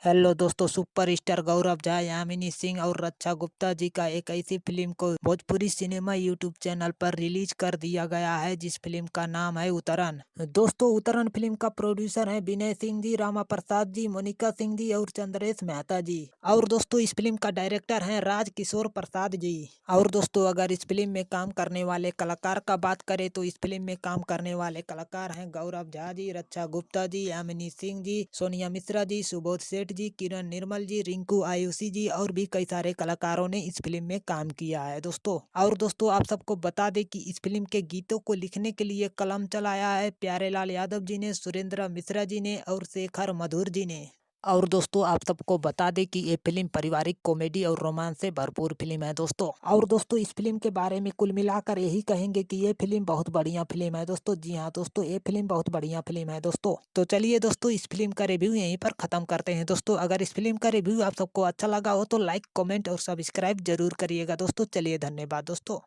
Hello दोस्तों, superstar गौरव झा, यामिनी सिंह और रक्षा गुप्ता जी का एक ऐसी फिल्म को भोजपुरी सिनेमा यूट्यूब चैनल पर रिलीज कर दिया गया है जिस फिल्म का नाम है उतरन। दोस्तों, उतरन फिल्म का प्रोड्यूसर है विनय सिंह जी, रामा प्रसाद जी, मोनिका सिंह जी और चंद्रेश मेहता जी। और दोस्तों, इस फिल्म का डायरेक्टर है राज किशोर प्रसाद जी। और दोस्तों, अगर इस फिल्म में काम करने वाले कलाकार का बात करें तो इस फिल्म में काम करने वाले कलाकार हैं गौरव झा जी, रक्षा गुप्ता जी, यामिनी सिंह जी, सोनिया मिश्रा जी, सुबोध सेठ जी, किरण निर्मल जी, रिंकू आयुषी जी और भी कई सारे कलाकारों ने इस फिल्म में काम किया है दोस्तों। और दोस्तों, आप सबको बता दें कि इस फिल्म के गीतों को लिखने के लिए कलम चलाया है प्यारेलाल यादव जी ने, सुरेंद्र मिश्रा जी ने और शेखर मधुर जी ने। और दोस्तों, आप सबको बता दें कि ये फिल्म पारिवारिक कॉमेडी और रोमांस से भरपूर फिल्म है दोस्तों। और दोस्तों, इस फिल्म के बारे में कुल मिलाकर यही कहेंगे कि ये फिल्म बहुत बढ़िया फिल्म है दोस्तों। जी हाँ दोस्तों, ये फिल्म बहुत बढ़िया फिल्म है दोस्तों। तो चलिए दोस्तों, इस फिल्म का रिव्यू यहीं पर खत्म करते हैं दोस्तों। अगर इस फिल्म का रिव्यू आप सबको अच्छा लगा हो तो लाइक, कमेंट और सब्सक्राइब जरूर करिएगा दोस्तों। चलिए, धन्यवाद दोस्तों।